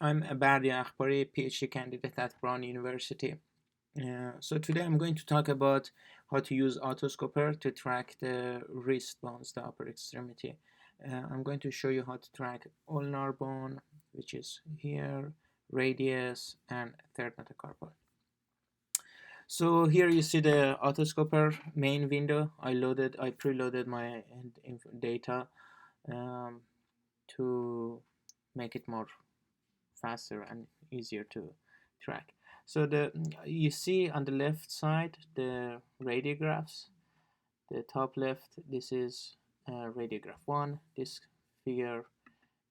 I'm Bardi Akhbari, PhD candidate at Brown University. So today I'm going to talk about how to use Autoscoper to track the wrist bones, the upper extremity. I'm going to show you how to track ulnar bone, which is here, radius, and third metacarpal. So here you see the Autoscoper main window. I preloaded my data um, to make it more faster and easier to track. So you see on the left side the radiographs. The top left, this is radiograph 1, this figure,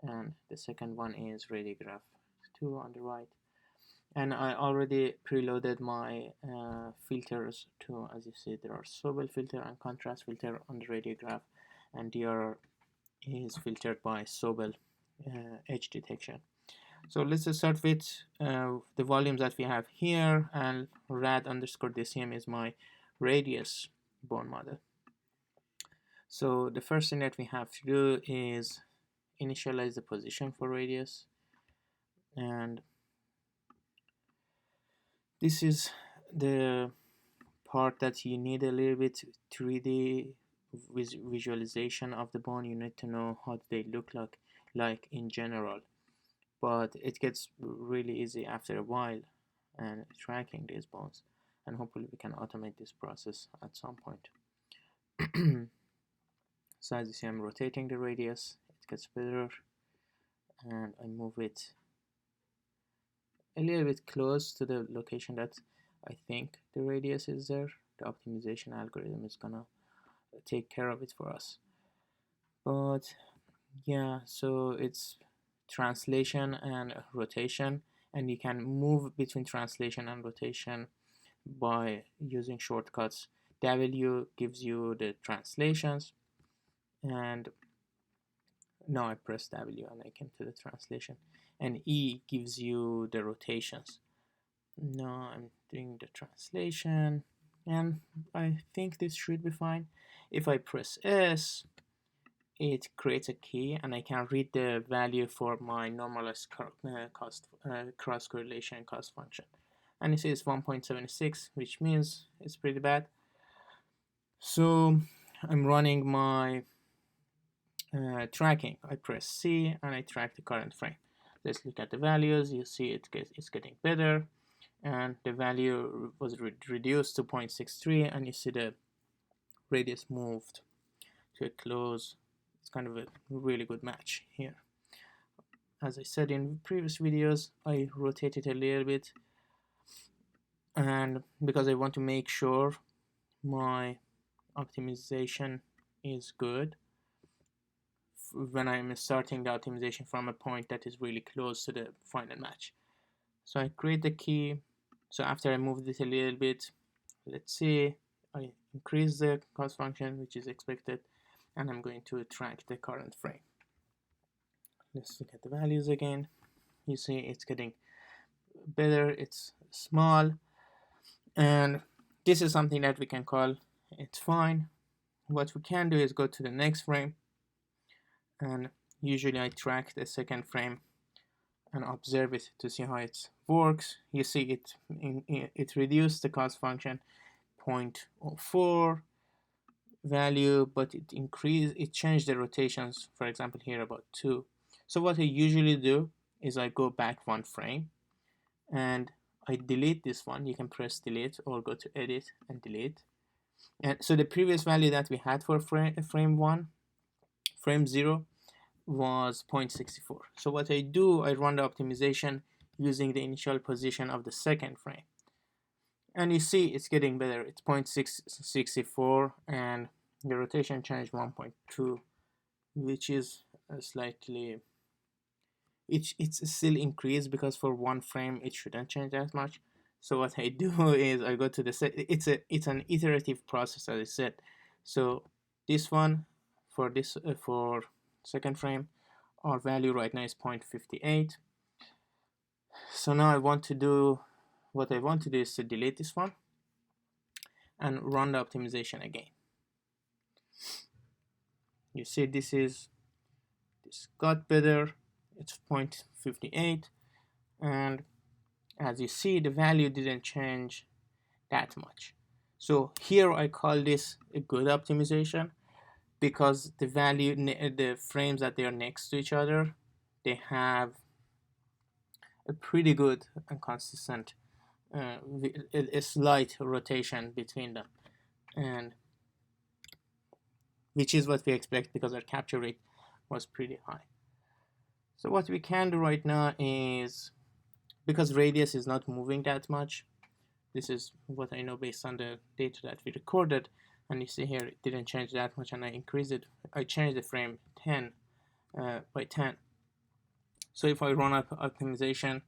and the second one is radiograph 2 on the right. And I already preloaded my filters too. As you see, there are Sobel filter and contrast filter on the radiograph, and DRR is filtered by Sobel edge detection. So let's start with the volumes that we have here, and rad underscore DCM is my radius bone model. So the first thing that we have to do is initialize the position for radius, and this is the part that you need a little bit 3D visualization of the bone. You need to know how they look like in general, but it gets really easy after a while and tracking these bones, and hopefully we can automate this process at some point. So as you see, I'm rotating the radius, it gets better, and I move it a little bit close to the location that I think the radius is there. The optimization algorithm is gonna take care of it for us. But yeah, so it's translation and rotation, and you can move between translation and rotation by using shortcuts. W gives you the translations, and now I press W and I came to the translation, and E gives you the rotations. Now I'm doing the translation, and I think this should be fine. If I press S, it creates a key, and I can read the value for my normalized cross correlation cost function, and it says 1.76, which means it's pretty bad. So I'm running my tracking. I press C and I track the current frame. Let's look at the values. You see it's getting better, and the value was reduced to 0.63, and you see the radius moved to a close. It's kind of a really good match here. As I said in previous videos, I rotate it a little bit, and because I want to make sure my optimization is good when I'm starting the optimization from a point that is really close to the final match. So I create the key. So after I moved it a little bit, let's see, I increase the cost function, which is expected, and I'm going to track the current frame. Let's look at the values again. You see it's getting better, it's small, and this is something that we can call it's fine. What we can do is go to the next frame, and usually I track the second frame and observe it to see how it works. You see it reduced the cost function 0.04 value, but it changed the rotations, for example here about 2. So what I usually do is I go back one frame and I delete this one. You can press delete or go to edit and delete. And so the previous value that we had for frame 0 was 0.64. So what I do, I run the optimization using the initial position of the second frame, and you see it's getting better. It's 0.664, and the rotation changed 1.2, which is slightly, it's still increased because for one frame it shouldn't change that much. So what I do is I go to the it's an iterative process, as I said. So this one for for second frame, our value right now is 0.58. So now what I want to do is to delete this one and run the optimization again. You see this got better. It's 0.58, and as you see, the value didn't change that much. So here I call this a good optimization, because the frames that they are next to each other, they have a pretty good and consistent a slight rotation between them, and which is what we expect because our capture rate was pretty high. So what we can do right now is, because radius is not moving that much, this is what I know based on the data that we recorded, and you see here it didn't change that much, and I changed the frame 10 by 10. So if I run up optimization,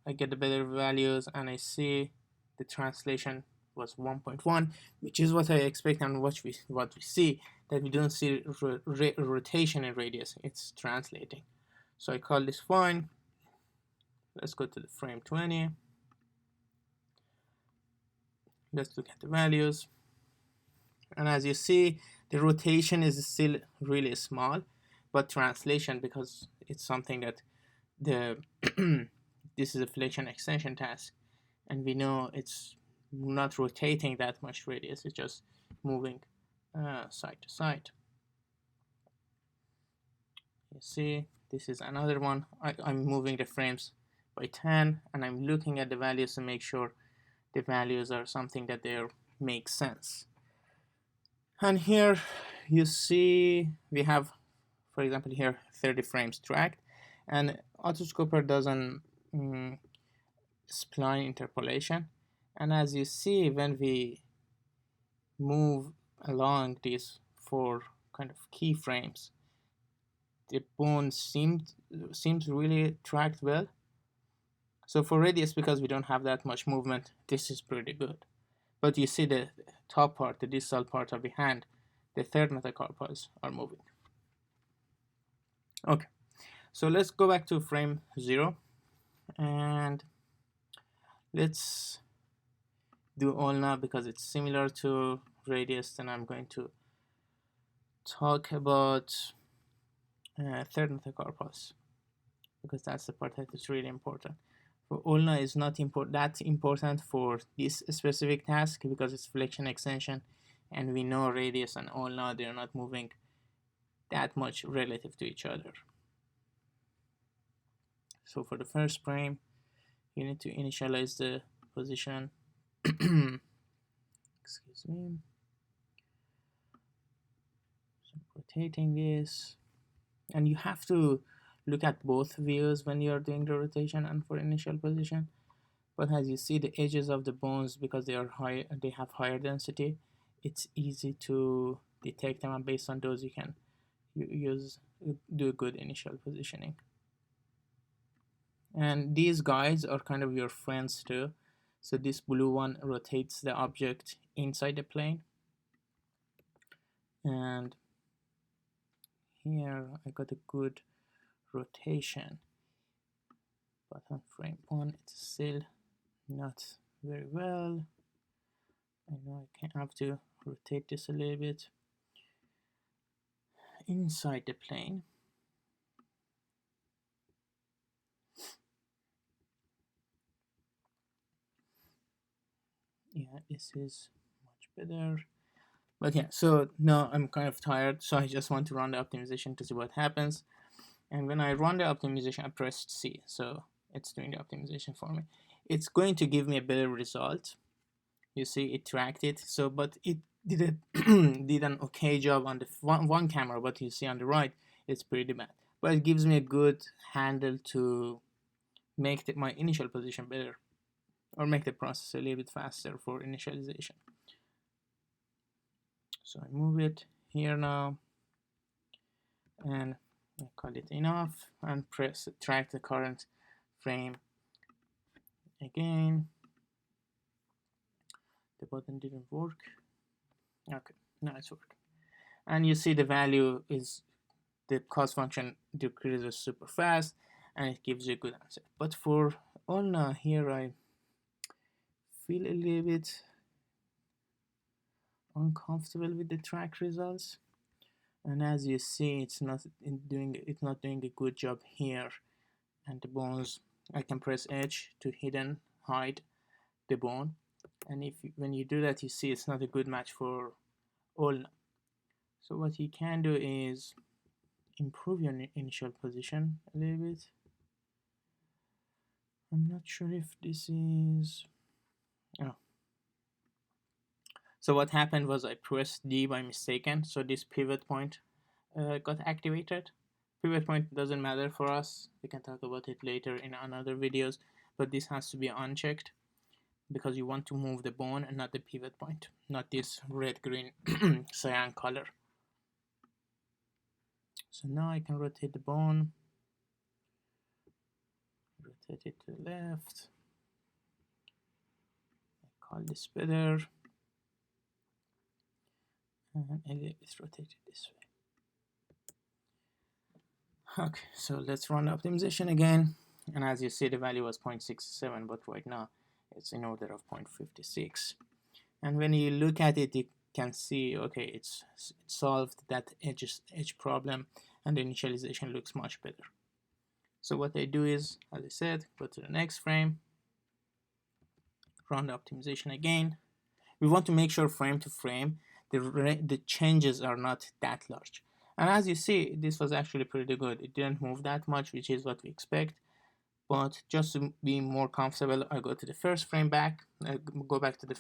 I get the better values, and I see the translation was 1.1, which is what I expect, and what we see, that we don't see rotation in radius, it's translating. So I call this fine. Let's go to the frame 20. Let's look at the values, and as you see, the rotation is still really small, but translation, because it's something that the this is a flexion extension task, and we know it's not rotating that much radius, it's just moving side to side. You see, this is another one. I'm moving the frames by 10, and I'm looking at the values to make sure the values are something that they make sense. And here you see we have, for example, here 30 frames tracked, and Autoscoper doesn't spline interpolation, and as you see, when we move along these 4 kind of keyframes, the bone seems really tracked well. So for radius, because we don't have that much movement, this is pretty good. But you see the top part, the distal part of the hand, the third metacarpals are moving. Okay, so let's go back to frame 0, and let's do ulna because it's similar to radius. Then I'm going to talk about third metacarpals, because that's the part that is really important. For ulna is not that important for this specific task, because it's flexion extension, and we know radius and ulna, they're not moving that much relative to each other. So for the first frame, you need to initialize the position. Excuse me. So rotating this, and you have to look at both views when you're doing the rotation and for initial position. But as you see, the edges of the bones, because they are high, they have higher density, it's easy to detect them, and based on those you can do good initial positioning. And these guys are kind of your friends too. So this blue one rotates the object inside the plane, and here I got a good rotation, but on frame 1 it's still not very well. I know I have to rotate this a little bit inside the plane. Yeah, this is much better. But yeah, so now I'm kind of tired, so I just want to run the optimization to see what happens. And when I run the optimization, I pressed C, so it's doing the optimization for me. It's going to give me a better result. You see, it tracked it. So, but it did an okay job on the one camera. But you see on the right, it's pretty bad. But it gives me a good handle to make my initial position better, or make the process a little bit faster for initialization. So I move it here now, and I call it enough, and track the current frame again. The button didn't work. Okay, now it's working. And you see the value is, the cost function decreases super fast, and it gives you a good answer. But for ulna here, I feel a little bit uncomfortable with the track results. And as you see, it's not doing a good job here, and the bones I can press H to hide the bone, and when you do that, you see it's not a good match for ulna. So what you can do is improve your initial position a little bit. I'm not sure if this is... oh. So what happened was I pressed D by mistaken, so this pivot point got activated. Pivot point doesn't matter for us, we can talk about it later in another videos, but this has to be unchecked because you want to move the bone and not the pivot point, not this red, green, cyan color. So now I can rotate the bone, rotate it to the left, I call this better, and it's rotated this way. Okay, so let's run the optimization again, and as you see the value was 0.67, but right now it's in order of 0.56. And when you look at it, you can see, okay, it's solved that edge problem, and the initialization looks much better. So what I do is, as I said, go to the next frame, run the optimization again. We want to make sure frame to frame the changes are not that large. And as you see, this was actually pretty good. It didn't move that much, which is what we expect. But just to be more comfortable, I go to the first frame back, I go back to the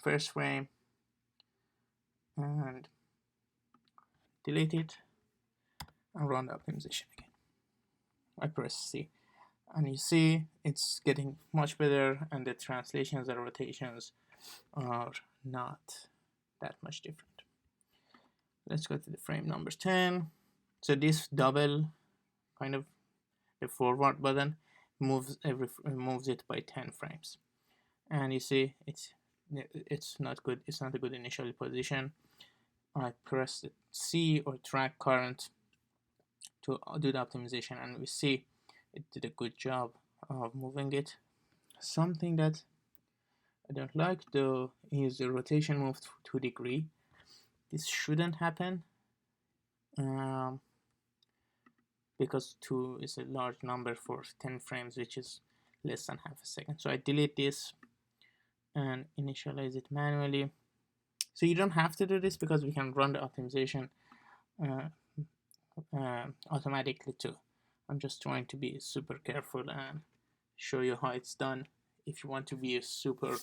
first frame and delete it and run the optimization again. I press C, and you see it's getting much better, and the translations and rotations are not that much different. Let's go to the frame number 10. So this double kind of the forward button moves it by 10 frames, and you see it's not good. It's not a good initial position. I press the C or track current to do the optimization, and we see it did a good job of moving it. Something that I don't like though is the rotation moved to 2 degrees. This shouldn't happen because 2 is a large number for 10 frames, which is less than half a second. So I delete this and initialize it manually. So you don't have to do this because we can run the optimization automatically too. I'm just trying to be super careful and show you how it's done if you want to be super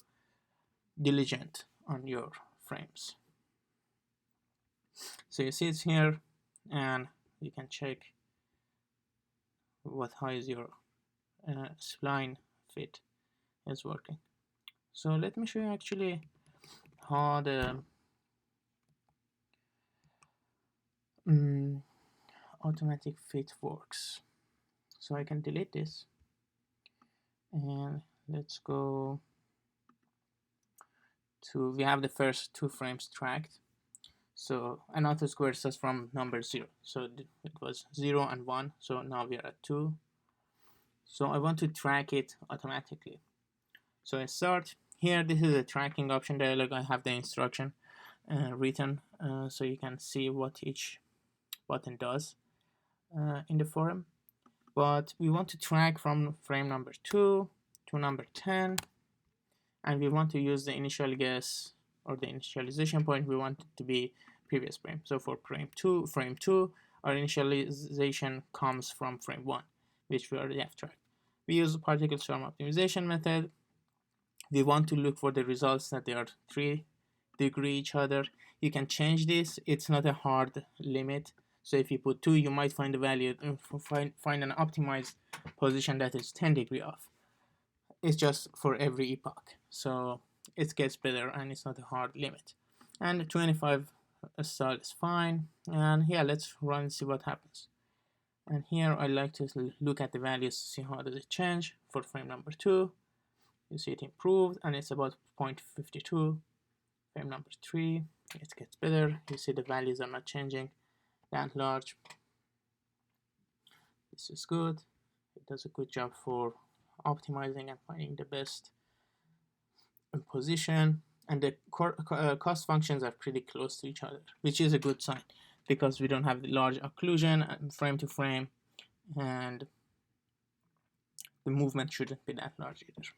diligent on your frames. So you see it's here, and you can check how is your spline fit is working. So let me show you actually how the automatic fit works. So I can delete this, and let's go to, we have the first 2 frames tracked. So an Autoscoper starts from number 0. So it was 0 and 1. So now we are at 2. So I want to track it automatically. So I start here. This is a tracking option dialog. I have the instruction written so you can see what each button does in the forum. But we want to track from frame number 2 to number 10, and we want to use the initial guess or the initialization point. We want it to be previous frame. So for frame 2, our initialization comes from frame 1, which we already have tracked. We use the particle swarm optimization method. We want to look for the results that they are 3 degrees each other. You can change this. It's not a hard limit. So if you put 2, you might find the value, find an optimized position that is 10 degrees off. It's just for every epoch. So it gets better, and it's not a hard limit. And 25 style is fine. And yeah, let's run and see what happens. And here I like to look at the values to see how does it change. For frame number 2, you see it improved, and it's about 0.52. Frame number 3, it gets better. You see the values are not changing that large. This is good. It does a good job for optimizing and finding the best position, and the cost functions are pretty close to each other, which is a good sign because we don't have the large occlusion frame to frame, and the movement shouldn't be that large either.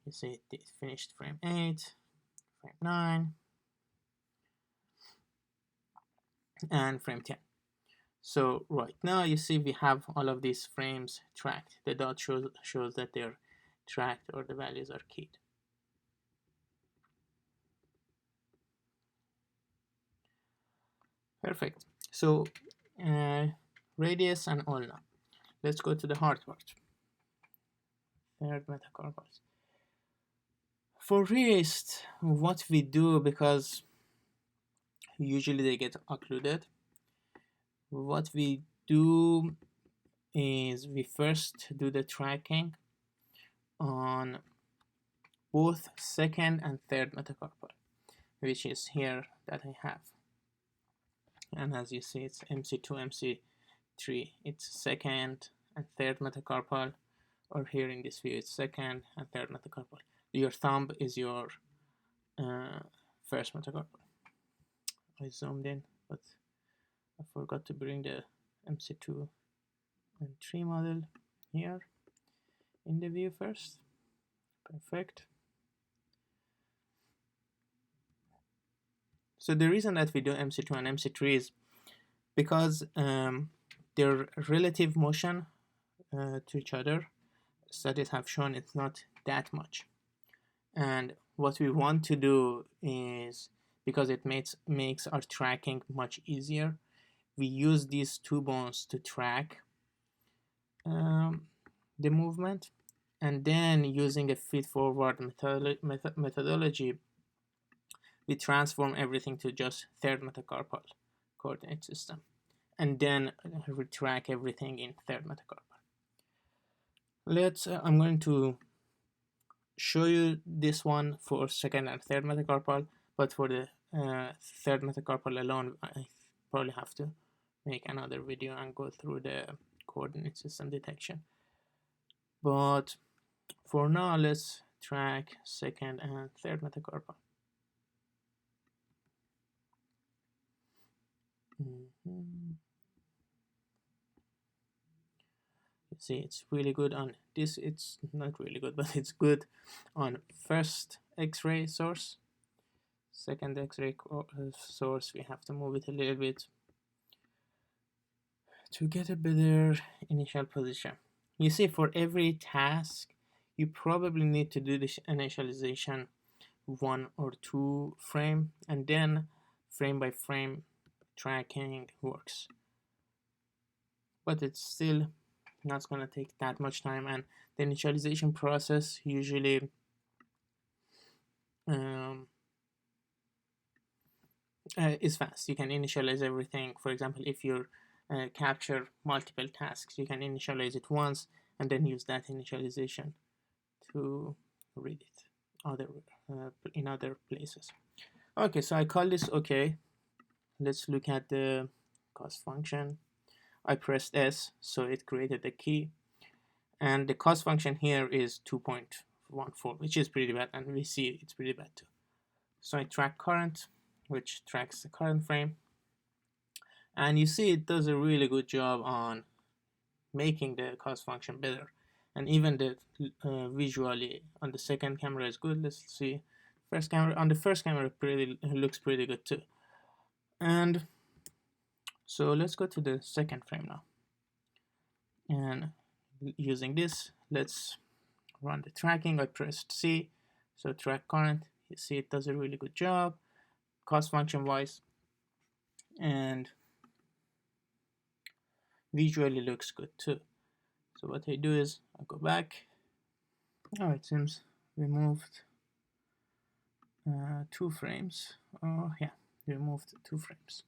You see it finished frame 8, frame 9, and frame 10. So right now you see we have all of these frames tracked. The dot shows that they're tracked or the values are keyed. Perfect. So radius and ulna. Let's go to the hard part. Third metacarpals. For wrist, what we do, because usually they get occluded, what we do is we first do the tracking on both second and third metacarpal, which is here that I have. And as you see, it's MC2, MC3. It's second and third metacarpal, or here in this view, it's second and third metacarpal. Your thumb is your first metacarpal. I zoomed in, but I forgot to bring the MC2 and 3 model here in the view first. Perfect. So the reason that we do MC2 and MC3 is because their relative motion to each other, studies have shown it's not that much. And what we want to do is, because it makes our tracking much easier, we use these two bones to track the movement, and then using a feed-forward methodology, we transform everything to just third metacarpal coordinate system, and then we track everything in third metacarpal. I'm going to show you this one for second and third metacarpal, but for the third metacarpal alone, I probably have to make another video and go through the coordinate system detection. But for now, let's track second and third metacarpal. You see, it's really good on this. It's not really good, but it's good on first X-ray source. Second X-ray source, we have to move it a little bit to get a better initial position. You see, for every task, you probably need to do this initialization 1 or 2 frame, and then frame by frame tracking works. But it's still not going to take that much time, and the initialization process usually is fast. You can initialize everything. For example, if you capture multiple tasks, you can initialize it once and then use that initialization to read it in other places. Okay, so I call this okay. Let's look at the cost function. I pressed S, so it created the key, and the cost function here is 2.14, which is pretty bad, and we see it's pretty bad too. So I track current, which tracks the current frame, and you see it does a really good job on making the cost function better, and even the visually on the second camera is good. Let's see, first camera, on the first camera looks pretty good too. And so let's go to the second frame now, and using this, let's run the tracking. I pressed C, so track current. You see it does a really good job cost function wise, and visually looks good too. So what I do is I go back. Oh, it seems we moved 2 frames. Oh yeah, we moved 2 frames.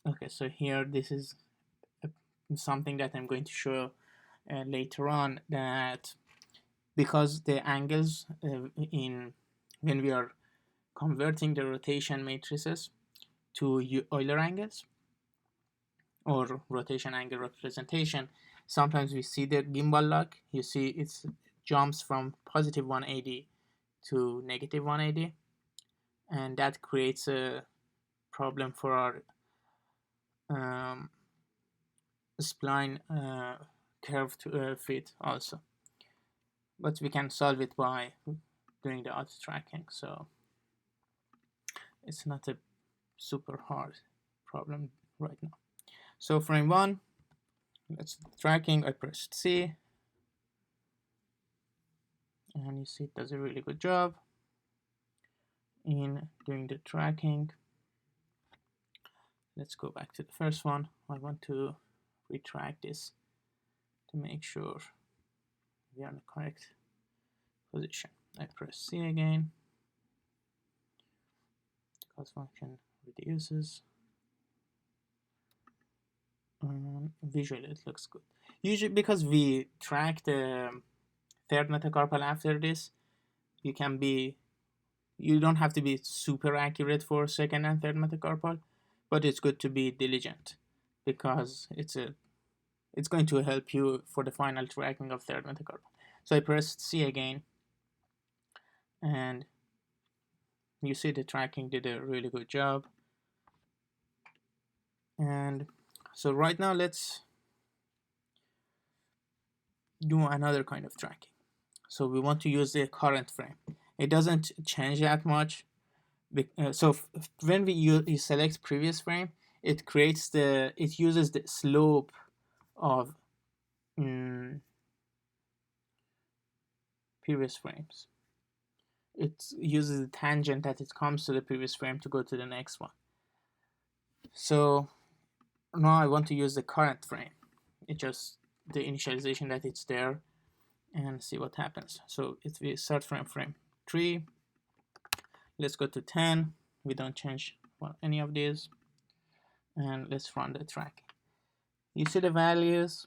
Okay, so here this is something that I'm going to show later on, that because the angles when we are converting the rotation matrices to Euler angles or rotation angle representation, sometimes we see the gimbal lock. You see it jumps from positive 180 to negative 180, and that creates a problem for our spline curve fit also, but we can solve it by doing the auto tracking, so it's not a super hard problem right now. So frame 1, let's do tracking. I pressed C, and you see it does a really good job in doing the tracking. Let's go back to the first one. I want to retract this to make sure we are in the correct position. I press C again. Cost function reduces. Visually it looks good. Usually because we track the third metacarpal after this, you don't have to be super accurate for second and third metacarpal, but it's good to be diligent because it's going to help you for the final tracking of third metacarpal. So I pressed C again, and you see the tracking did a really good job. And so right now let's do another kind of tracking. So we want to use the current frame. It doesn't change that much. So when you select previous frame, it uses the slope of previous frames. It uses the tangent that it comes to the previous frame to go to the next one. So now I want to use the current frame. It's just the initialization that it's there, and see what happens. So if we start from frame 3, let's go to 10. We don't change any of these, and let's run the track. You see the values,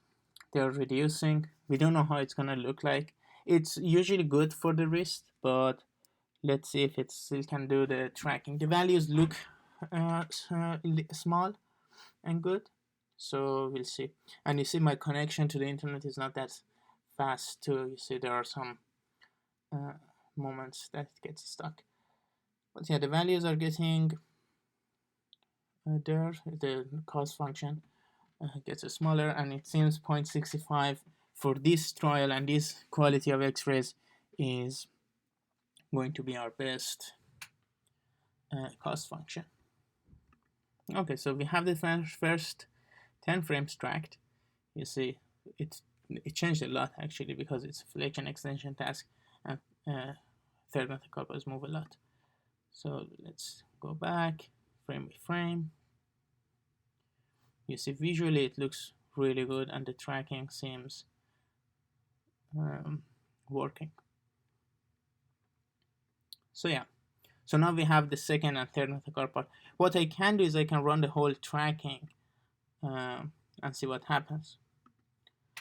they're reducing. We don't know how it's gonna look like. It's usually good for the wrist, but let's see if it still can do the tracking. The values look small and good, so we'll see. And you see my connection to the internet is not that fast too. You see there are some moments that it gets stuck, but yeah, the values are getting there. The cost function gets smaller, and it seems 0.65 for this trial and this quality of x-rays is going to be our best cost function. Okay, so we have the first 10 frames tracked. You see it changed a lot actually, because it's a flexion extension task, and third metacarpals move a lot. So let's go back frame by frame. You see visually it looks really good, and the tracking seems working. So yeah, so now we have the second and third metacarpal. What I can do is I can run the whole tracking and see what happens.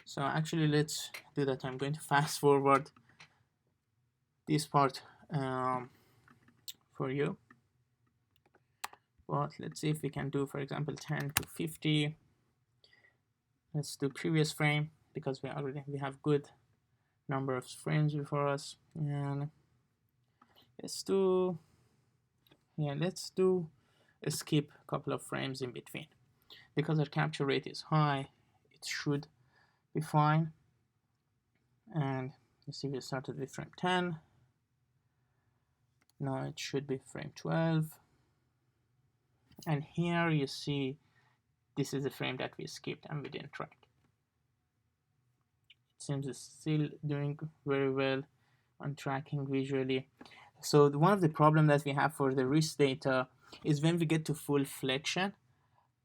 So actually let's do that. I'm going to fast forward this part for you, but let's see if we can do, for example, 10 to 50. Let's do previous frame because we have good number of frames before us, and let's do skip a couple of frames in between. Because our capture rate is high, it should be fine. And you see we started with frame 10. Now it should be frame 12. And here you see this is the frame that we skipped and we didn't track. It seems it's still doing very well on tracking visually. So one of the problems that we have for the wrist data is when we get to full flexion,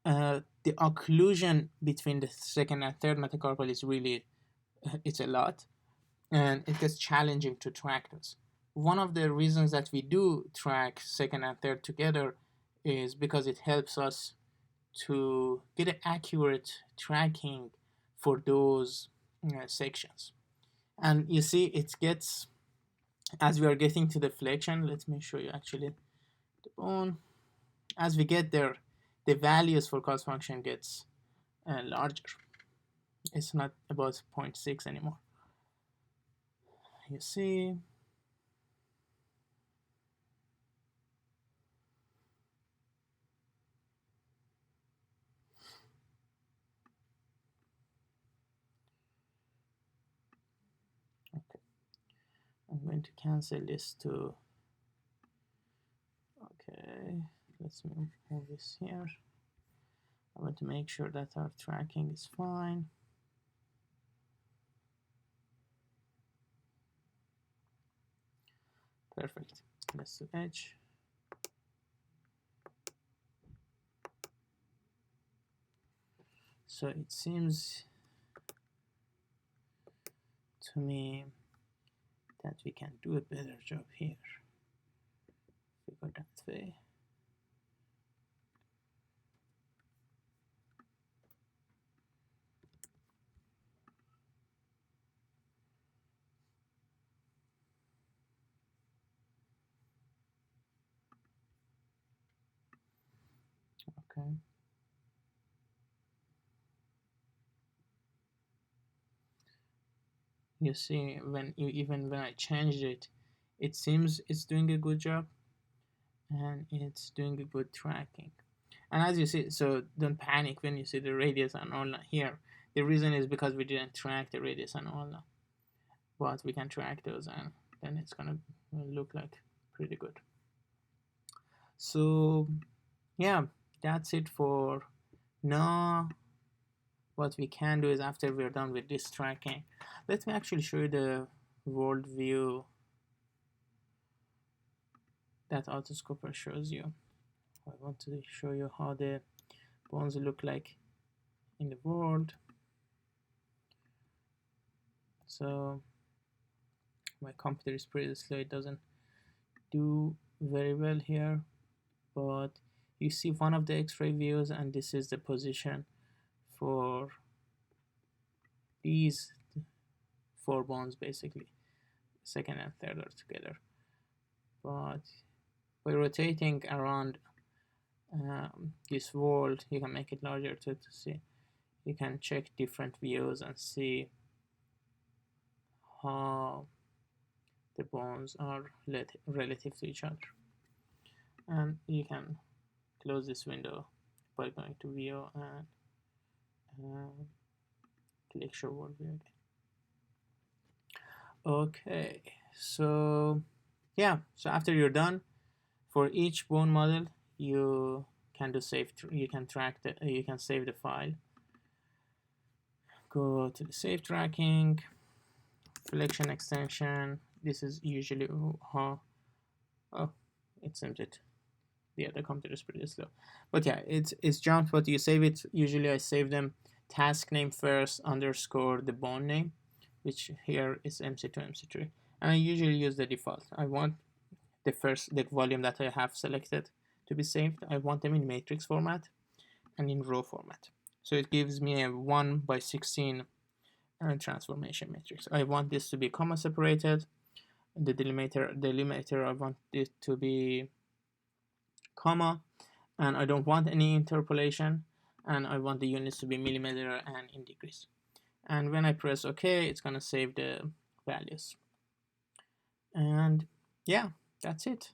the occlusion between the second and third metacarpal is really, it's a lot, and it gets challenging to track those. One of the reasons that we do track second and third together is because it helps us to get an accurate tracking for those sections. And you see it gets, as we are getting to the flexion, let me show you actually the bone. As we get there, the values for cost function gets larger. It's not about 0.6 anymore. You see, going to cancel this to, okay, let's move this here. I want to make sure that our tracking is fine. Perfect. Let's do edge. So it seems to me that we can do a better job here. If we go that way. Okay. You see, even when I changed it, it seems it's doing a good job, and it's doing a good tracking. And as you see, so don't panic when you see the radius and ulna here. The reason is because we didn't track the radius and ulna, but we can track those, and then it's gonna look like pretty good. So yeah, that's it for now. What we can do is, after we're done with this tracking, let me actually show you the world view that Autoscoper shows you. I want to show you how the bones look like in the world. So my computer is pretty slow, it doesn't do very well here, but you see one of the x-ray views, and this is the position for these 4 bones, basically second and third are together. But by rotating around this world, you can make it larger to see. You can check different views and see how the bones are relative to each other. And you can close this window by going to view and click show world view again. Okay, so yeah, so after you're done, for each bone model you can do save, you can save the file. Go to the save tracking, selection extension. This is usually how, oh, it's emptied. Yeah, the computer is pretty slow, but yeah, it's jumped, but you save it. Usually I save them task name first underscore the bone name, which here is MC2 MC3, and I usually use the default. I want the volume that I have selected to be saved. I want them in matrix format and in row format, so it gives me a 1/16 transformation matrix. I want this to be comma separated. The delimiter I want it to be comma, and I don't want any interpolation, and I want the units to be millimeter and in degrees. And when I press OK, it's gonna save the values. And yeah, that's it.